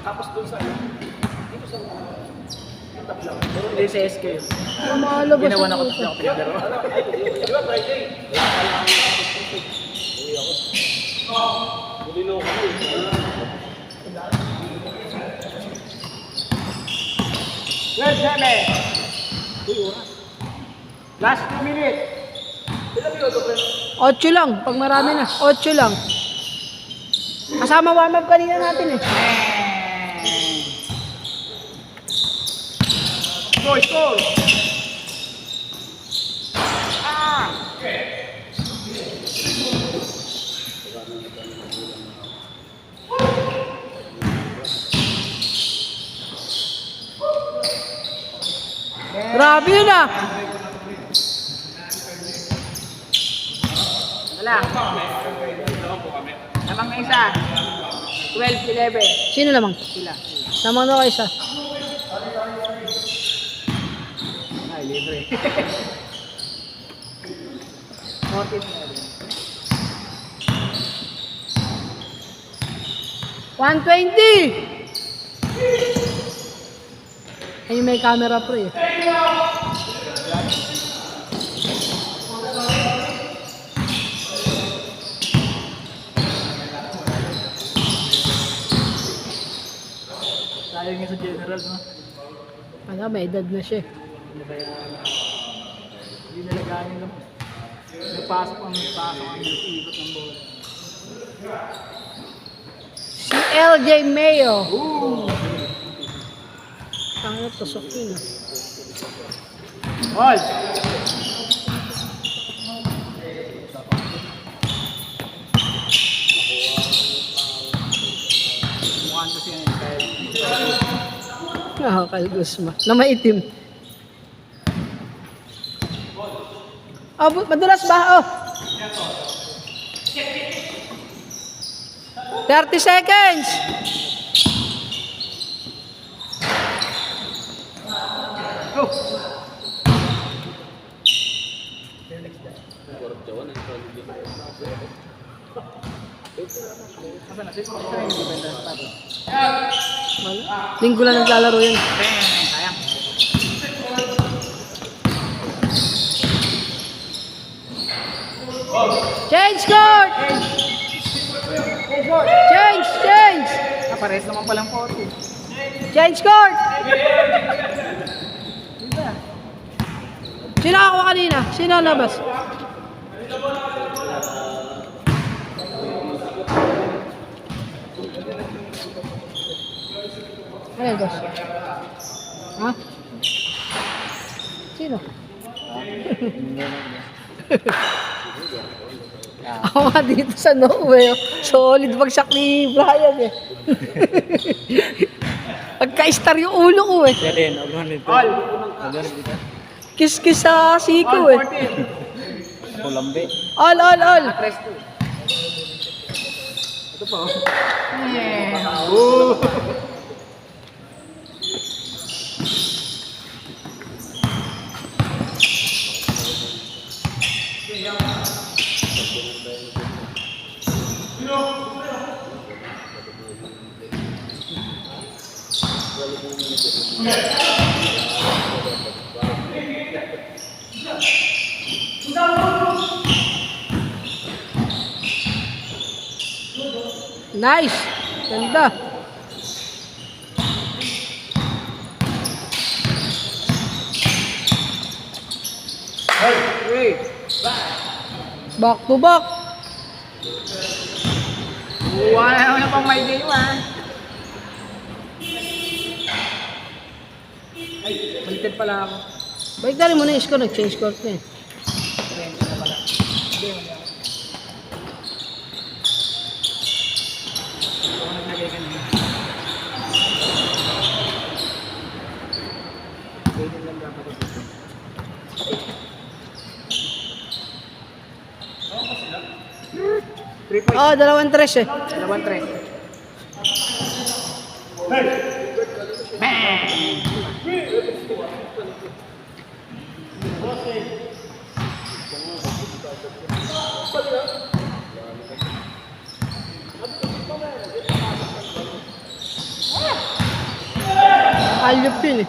Tapos doon sa dito sa hindi sa SK yun. Malabas Ginawa na yung ko puta. sa pinagdaro. Di ba Friday? Bulilo ko. Well, 7. Last 2 minutes. Ilang minuto pa? 8 lang, pag marami na. 8 lang. Kasama warm-up kanina natin eh. Score, score! Grabe yun ah. Wala. Namang na isa. 12, 11. Sino lamang? Sila. Lamang na kayo isa. Ay, libre. Motive na rin. 120! Ayun may camera pre eh. Sayang nga sa general, no? Ano, may edad na siya. Ano ba yan? Hindi nalagayan lang. Nagpasok ang ikot ng bola. Si LJ Mayo. Tangina, tusok yun ah. Hold! Mukhang kasi yan. Ah, Kyle Guzman. Na maitim. Oh, madulas ba? Oh. 30 seconds. Go! Asa na? Linggo lang naglalaro yun. Sayang. Change court! Change! Pares naman palang 40. Change court! Sino ako kanina? Sino ang labas? Ano yung boss? Ha? Sino? Ako nga dito sa Norway. Solid bagsak ni Brian eh. Pagka-star yung ulo ko eh. Yan din, obron dito. All! Kiss-kiss sa siko eh. Kulambe. All. Press 2. Ito pa oh. Nice. Ganda. Back to back. Wala na pang may game ah. Ay, baliktad pala ako. Balik na rin muna yung score. Nag-change court na eh. Naglagay ka na. Ganyan lang dapat ito. Oh, 2 tres eh. Dalawang tres. Allop yun eh.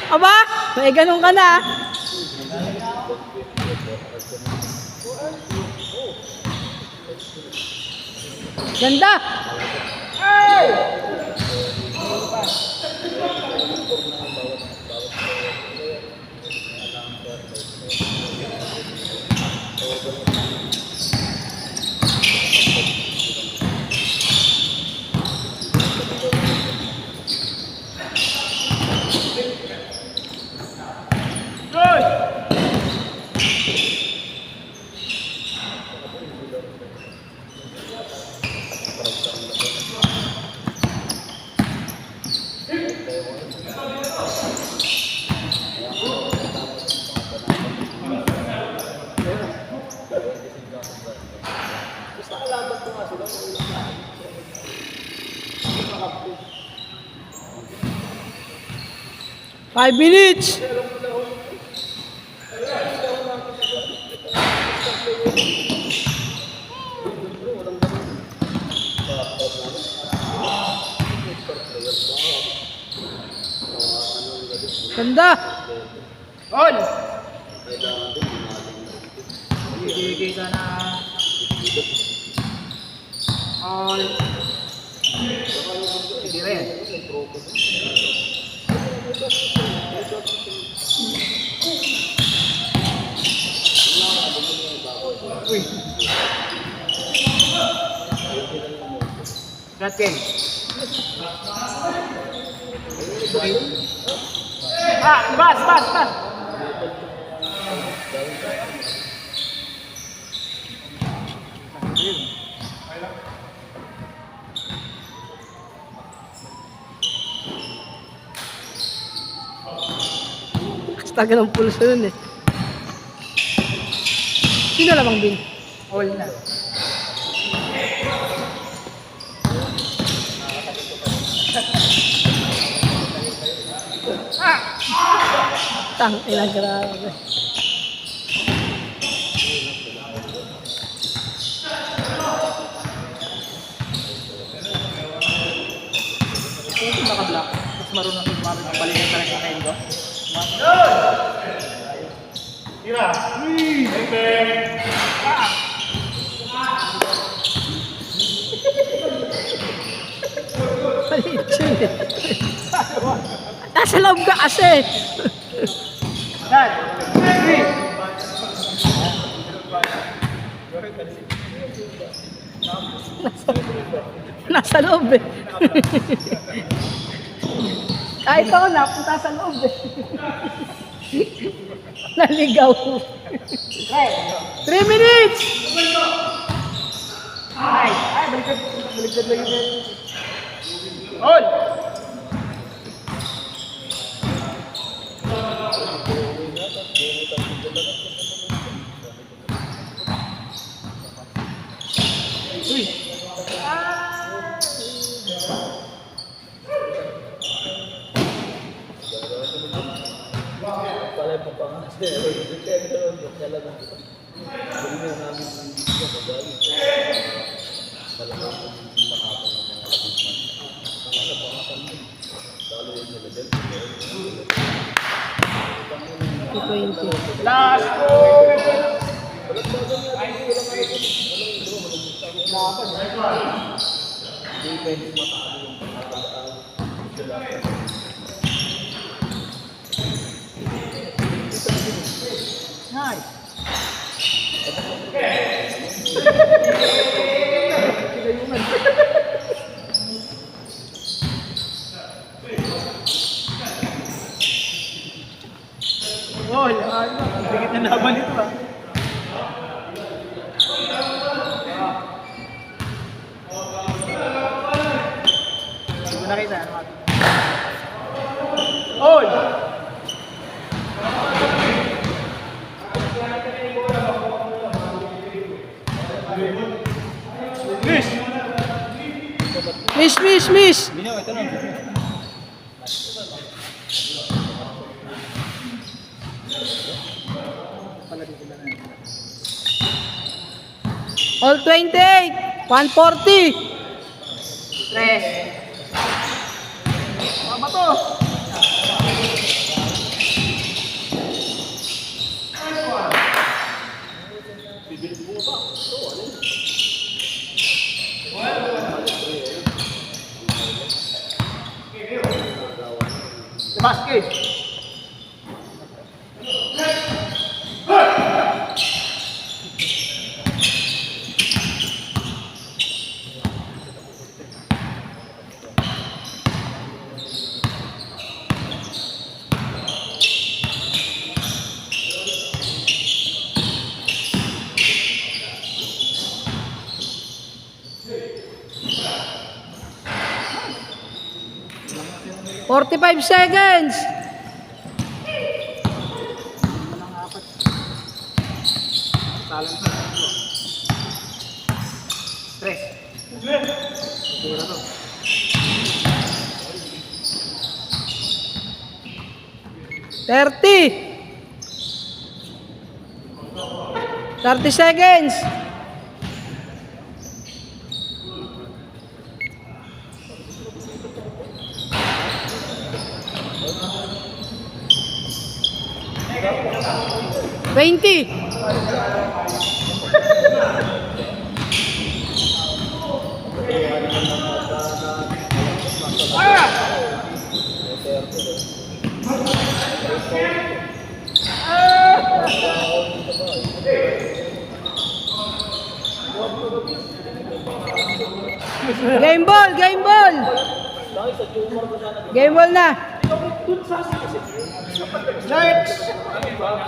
Aba, may ganun ka na. Ganda. Five minutes. Ganda. All! Ibigay ka na. All. Hindi rin. Uy. Shot game. Bas. Tagal ng pulso nun eh. Sino lamang bin? All na. Tang, ilang grabe. Kung naka-block, mas marunong sa sumabit ng balikan sa rin sa Nendo. Tira! Maliit yun eh. Nasa loob ka kasi. Dad! Three! Nasa loob eh. Kahit ako napunta sa loob eh. Naligaw. 3 minutes! Ay, baliktad lang yun. All! Uy! Last goal! Nice! Oh, ang bigit na laban ito ah. Hindi ko nakita. All! Miss! All 28! 140! Tres. Basket. Forty-five seconds. Walang apat. Talent na. Stress. Tira to. Thirty 30 seconds. Twenty. Game ball, game ball. Game ball na. Next.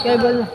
Game ball na.